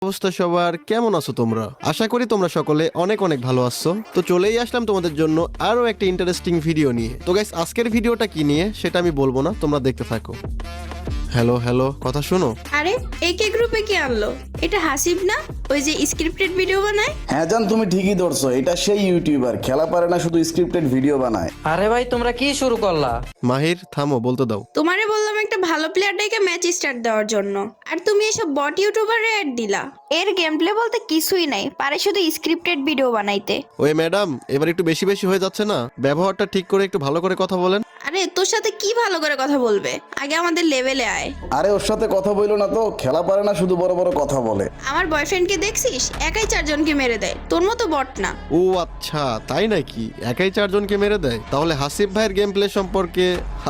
অবস্থা সবার কেমন আছো তোমরা? আশা করি তোমরা সকলে অনেক অনেক ভালো আছো। তো চলেই আসলাম তোমাদের জন্য আরো একটা ইন্টারেস্টিং ভিডিও নিয়ে। তো গাইস, আজকের ভিডিওটা কি নিয়ে সেটা আমি বলবো না, তোমরা দেখতে থাকো। হ্যালো হ্যালো, কথা শোনো। আরে একে গ্রুপে কি আনলো? এটা হাসিব না, ওই যে স্ক্রিপ্টেড ভিডিও বানায়? হ্যাঁ জান, তুমি ঠিকই ধরছো। এটা সেই ইউটিউবার, খেলা পারে না, শুধু স্ক্রিপ্টেড ভিডিও বানায়। আরে ভাই তোমরা কি শুরু করলা? মাহির থামো, বলতে দাও। তোমারে বললাম একটা ভালো প্লেয়ারটাকে ম্যাচ স্টার্ট দেওয়ার জন্য, আর তুমি এসব বট ইউটিউবারে অ্যাড দিলা। এর গেম প্লে বলতে কিছুই নাই, পারে শুধু স্ক্রিপ্টেড ভিডিও বানাইতে। ওই ম্যাডাম, এবার একটু বেশি বেশি হয়ে যাচ্ছে না? ব্যবহারটা ঠিক করে একটু ভালো করে কথা বলেন। আরে তোর সাথে কি ভালো করে কথা বলবে? আগে আমাদের লেভেলে আয়। আরে ওর সাথে কথা বইলো না তো, খেলা পারে না, শুধু বড় বড় কথা বলে। আমার বয়ফ্রেন্ডকে দেখছিস, একাই 4 জনকে মেরে দেয়, তোর মতো বট না। ও আচ্ছা, তাই নাকি? একাই 4 জনকে মেরে দেয়? তাহলে হাসিব ভাইয়ের গেম প্লে সম্পর্কে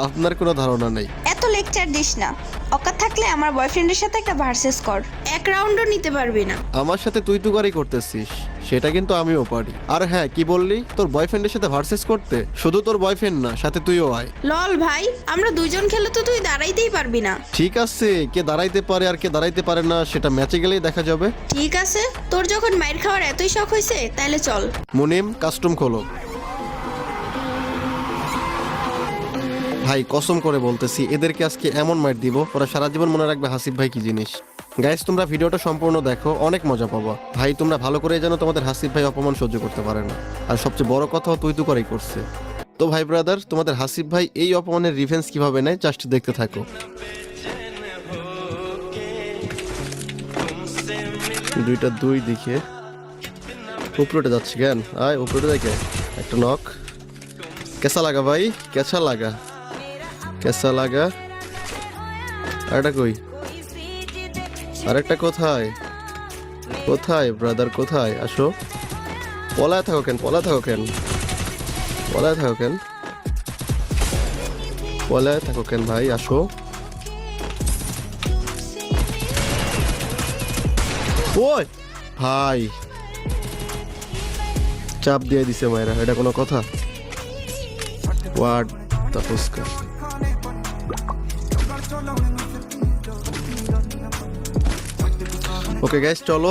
আপনার কোনো ধারণা নেই। এত লেকচার দিস না। অকাত থাকলে আমার বয়ফ্রেন্ডের সাথে একটা ভার্সেস কর। এক রাউন্ডও নিতে পারবি না। আমার সাথে তুই তুকারি করতেছিস, সেটা কিন্তু আমিও পারি। আর হ্যাঁ, কি বললি? তোর বয়ফ্রেন্ডের সাথে ভার্সেস করতে? শুধু তোর বয়ফ্রেন্ড না, সাথে তুইও আয়। লল ভাই, আমরা 2 জন খেলে তো তুই দাঁড়াইতেই পারবি না। ঠিক আছে, কে দাঁড়াইতে পারে আর কে দাঁড়াইতে পারে না সেটা ম্যাচে গেলেই দেখা যাবে। ঠিক আছে, তোর যখন মাইর খাওয়ার এতই শখ হয়েছে তাহলে চল। মুনিম, কাস্টম খোলো। ভাই কসম করে বলতেছি, এদেরকে আজকে এমন মাইর দিব ওরা সারা জীবন মনে রাখবে হাসিব ভাই কি জিনিস। গাইস, তোমরা ভিডিওটা সম্পূর্ণ দেখো, অনেক মজা পাবা। ভাই তোমরা ভালো করে জানো তোমাদের হাসিব ভাই অপমান সহ্য করতে পারে না, আর সবচেয়ে বড় কথা তুই তো করেই করছে। তো ভাই ব্রাদার, তোমাদের হাসিব ভাই এই অপমানের রিভেন্স কিভাবে নেয় জাস্ট দেখতে থাকো। দুইটা দুই দিকে উপরে যাচ্ছে কেন? আয় উপরে দেখে একটা নক। কেসা লাগা ভাই, কেসা লাগা, কেসা লাগা। আরেকটা কই? আরেকটা কোথায়? কোথায় ব্রাদার, কোথায়? আসো। পলায় থাকো কেন, পলায় থাকো কেন, পলায় থাকো কেন, পলায় থাকো কেন ভাই? আসো। ওই ভাই, চাপ দিয়ে দিছে মায়েরা, এটা কোনো কথা? ওয়ার্ড তাপস্কার। ওকে গাইস, চলো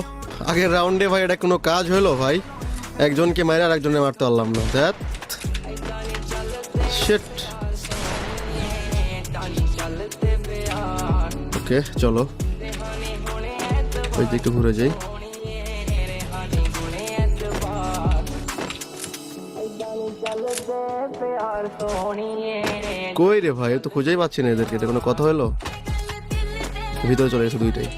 আগের রাউন্ডে ভাই এটা কোনো কাজ হলো ভাই? একজনকে মাইরে আর একজনে মারতে পারলাম না। That sheet. ওকে চলো, ওই দিকে একটু ঘুরে যাই। কই রে ভাই, তো খুঁজেই পাচ্ছি না এদেরকে। এটা কোনো কথা হলো? ভিতরে চলে গেছে দুইটাই।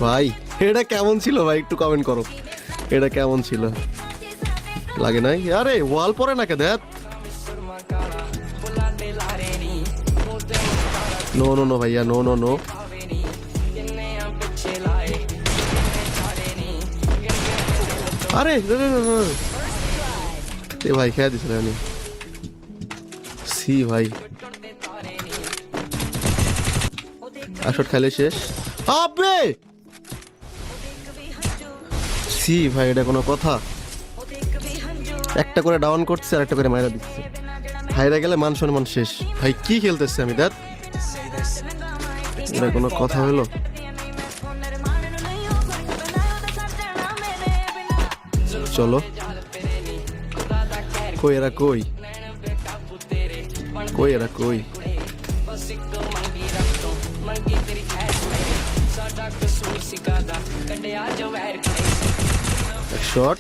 ভাই এটা কেমন ছিল ভাই, একটু কমেন্ট করো, এটা কেমন ছিল? লাগে নাই? আরে ওয়াল পরে নাকি? দেখ, নো নো নো ভাইয়া, নো নো নো। আরে এ ভাই খেয়ে দিছিল আমি। সি ভাই, আসট খেলে শেষ। আবে সি ভাই, এটা কোনো কথা? একটা করে ডাউন করছে আর একটা করে মাইরা দিচ্ছে। হাইরা গেলে মান সম্মান শেষ। ভাই কি খেলতেছে আমি? দেখ, এটা কোনো কথা হলো? চলো, কই এরা, কই কই এরা, কই? শট।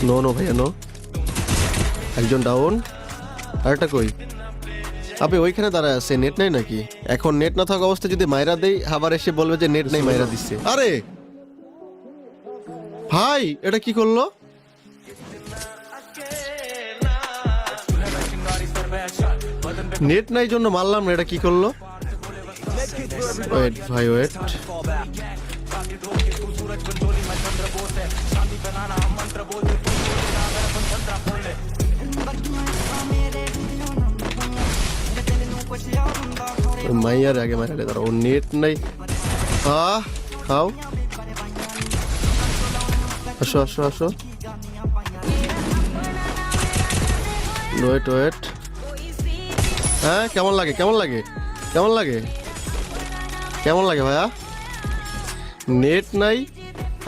নো নো ভাইয়া নো। একজন ডাউন, আরেকটা কই? আপনি ওইখানে দাঁড়ায় আছে, নেট নাই নাকি? এখন নেট না থাকা অবস্থায় যদি মাইরা দেই, আবার এসে বলবে যে নেট নেই, মাইরা দিচ্ছে। আরে ভাই এটা কি করলো? নেট নাই জন্য মারলাম না, এটা কি করলো? ওয়েট ভাই ওয়েট। মাইয়ার আগে মারালে তারা, ও নেট নাই। খাও, আসো আসো আসো। ওয়েট ওয়েট, হ্যাঁ কেমন লাগে কেমন লাগে কেমন লাগে কেমন লাগে ভাইয়া? নেট নাই,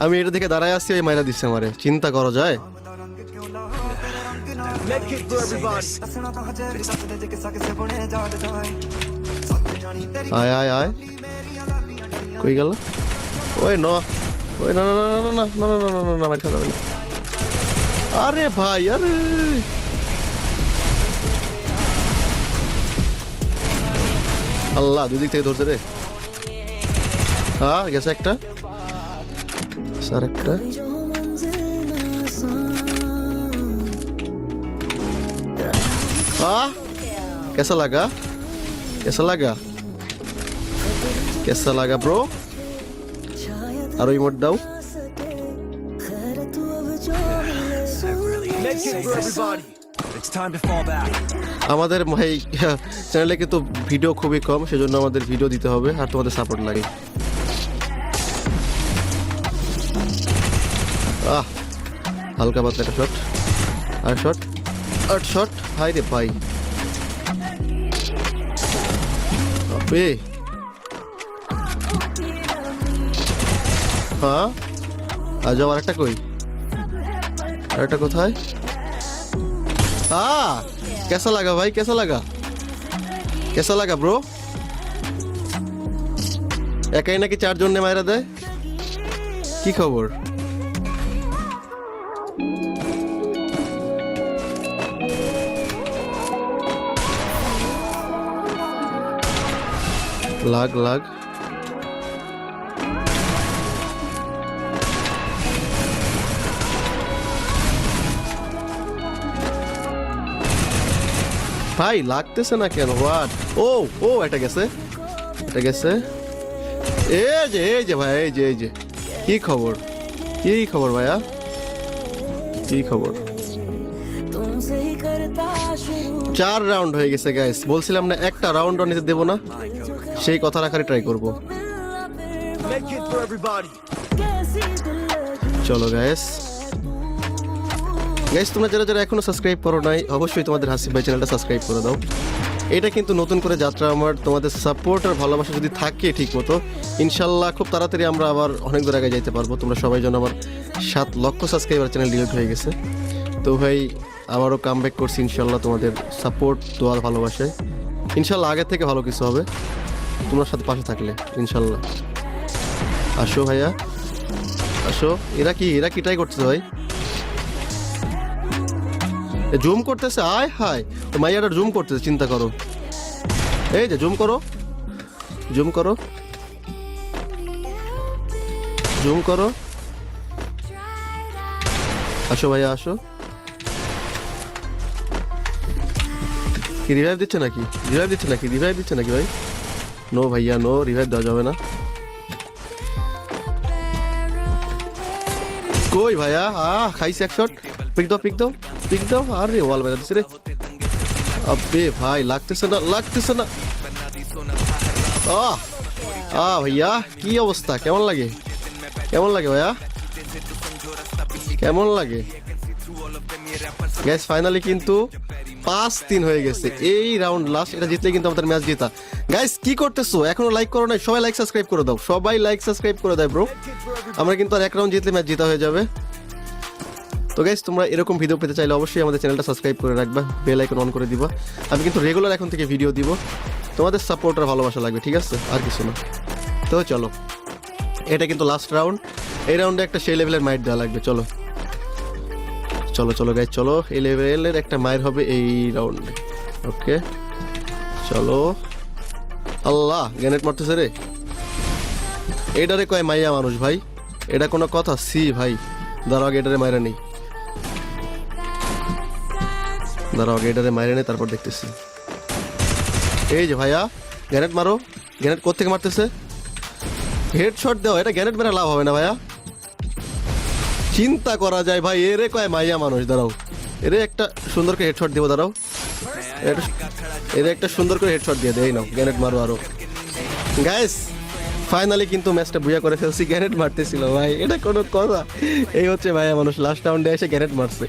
আমি এটা দেখে দাঁড়ায় আসছি, ওই মাইরা দিচ্ছে আমারে। চিন্তা করা যায়? আয় আয় আয়, কই গেল? ওই ন, ওই না না না না না না না না না না, মার খাওয়া যাবে না। আরে ভাই, আরে আল্লাহ, দুদিক থেকে ধরছে রে। হ্যাঁ গেছে একটা, স্যার একটা। हाँ कैसा लगा कैसा लगा कैसा लगा ब्रो? আরো ইমোট দাও। আমাদের ভাই চ্যানেলে কিন্তু ভিডিও খুবই কম, সেজন্য আমাদের ভিডিও দিতে হবে আর তোমাদের সাপোর্ট লাগে। হালকা পাতলা একটা শট, আর শট, আর শট। হাই রে ভাই, আবে হ্যাঁ আজ আর একটা কই, আর একটা কোথায়? हाँ कैसा लगा भाई, कैसा लगा कैसा लगा ब्रो? একাই নাকি চারজন নে মাইরা দেয়, কি খবর? লাগ লাগ ভাই, লাগতেছে না কেন? হোয়াট? ও ও এটা গেছে, এটা গেছে। এই যে ভাই, এই যে কি খবর, কি খবর ভাইয়া, কি খবর? 4 রাউন্ড হয়ে গেছে গাইস, বলছিলাম না একটা রাউন্ড নিতে দেবো না, সেই কথা রাখারই ট্রাই করবো। চলো গাইস, গাইস তোমরা যারা যারা এখনো সাবস্ক্রাইব করো নাই, অবশ্যই তোমাদের হাসিব ভাই চ্যানেলটা সাবস্ক্রাইব করে দাও। এটা কিন্তু নতুন করে যাত্রা আমার, তোমাদের সাপোর্ট আর ভালোবাসা যদি থাকে ঠিক মতো, ইনশাল্লাহ খুব তাড়াতাড়ি আমরা আবার অনেক দূর আগে যাইতে পারবো। তোমরা সবাই যেন, আমার 7 লক্ষ সাবস্ক্রাইবার চ্যানেল ডিলিট হয়ে গেছে, তো ভাই আবারও কাম ব্যাক করছি ইনশাল্লাহ। তোমাদের সাপোর্ট, দোয়া, ভালোবাসায় ইনশাল্লাহ আগের থেকে ভালো কিছু হবে, তোমার সাথে পাশে থাকলে ইনশাল্লাহ। আসো ভাইয়া আসো। এরা কি ট্রাই করতেছে ভাই? জুম করতেছে, আয় হায়, মাইয়াটা জুম করতেছে, চিন্তা করো। এই যে জুম করো, জুম করো, জুম করো। আসো ভাইয়া আসো। কি রিভাইভ দিচ্ছে নাকি, রিভাইভ দিচ্ছে নাকি, রিভাইভ দিচ্ছে নাকি ভাই? নো ভাইয়া নো, রিভাইভ দেওয়া যাবে না। কই ভাইয়া? খাইছে এক শট, পিক দাও পিক দাও পিক দাও। আরে ওয়াল মেরা দিচ্ছে রে। আবে ভাই লাগতেছে না, লাগতেছে না। ভাইয়া কি অবস্থা, কেমন লাগে, কেমন লাগে ভাইয়া, কেমন লাগে? গাইস ফাইনালি কিন্তু 5-3 হয়ে গেছে, এই রাউন্ড লাস্ট, এটা জিতলে কিন্তু আমাদের ম্যাচ জেতা। গাইস কি করতেছো, এখনো লাইক করো নাই? সবাই লাইক সাবস্ক্রাইব করে দাও, সবাই লাইক সাবস্ক্রাইব করে দাও ব্রো। আমরা কিন্তু আর এক রাউন্ড জিতলে ম্যাচ জেতা হয়ে যাবে। তো গাইস তোমরা এরকম ভিডিও পেতে চাইলে অবশ্যই আমাদের চ্যানেলটা সাবস্ক্রাইব করে রাখবা, বেল আইকন অন করে দিবা। আমি কিন্তু রেগুলার এখন থেকে ভিডিও দিব, তোমাদের সাপোর্ট আর ভালোবাসা লাগবে, ঠিক আছে? আর কিছু না। তো চলো, এটা কিন্তু লাস্ট রাউন্ড, এই রাউন্ডে একটা সেই লেভেলের মাইট দেওয়া লাগবে। চলো চলো চলো গাইস চলো, এই লেভেলের একটা মাইর হবে এই রাউন্ডে। ওকে চলো। আল্লাহ, গ্রেনেড মারতেছে রে। এটারে কয় মাইয়া মানুষ ভাই, এটা কোনো কথা? সি ভাই, দাঁড়াও আগে এটারে মাইরা নেই, দাঁড়াও আগে এটারে মাইরা নেই, তারপর দেখতেছি। এই যে ভাইয়া, গ্রেনেড মারো। গ্রেনেড কোত্থেকে মারতেছে? হেডশট দাও, এটা গ্রেনেড মেরে লাভ হবে না ভাইয়া, চিন্তা করা যায় ভাই। এরে কয় মাইয়া মানুষ, দাঁড়াও এরে একটা সুন্দর করে হেডশট দিব, দাঁড়াও এরে একটা সুন্দর করে হেডশট দিয়ে দেয়। নাও গ্রেনেড মারো আরো। গাইস ফাইনালি কিন্তু ম্যাচটা বুয়া করে ফেলছি, গ্রেনেড মারতেছিল ভাই, এটা কোনো কথা? এই হচ্ছে ভাইয়া মানুষ, লাস্ট রাউন্ডে এসে গ্রেনেড মারছে।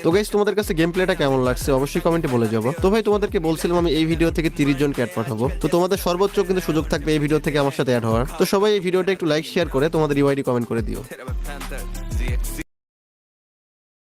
তো গাইস তোমাদের কাছে গেম প্লেটা কেমন লাগছে অবশ্যই কমেন্টে বলে যাবো। তো ভাই তোমাদেরকে বলছিলাম আমি এই ভিডিও থেকে 30 জনকে অ্যাড পাঠাবো, তো তোমাদের সর্বোচ্চ কিন্তু সুযোগ থাকবে এই ভিডিও থেকে আমার সাথে অ্যাড হওয়ার। তো সবাই এই ভিডিওটা একটু লাইক শেয়ার করে তোমাদের ইউআইডি কমেন্ট করে দিও।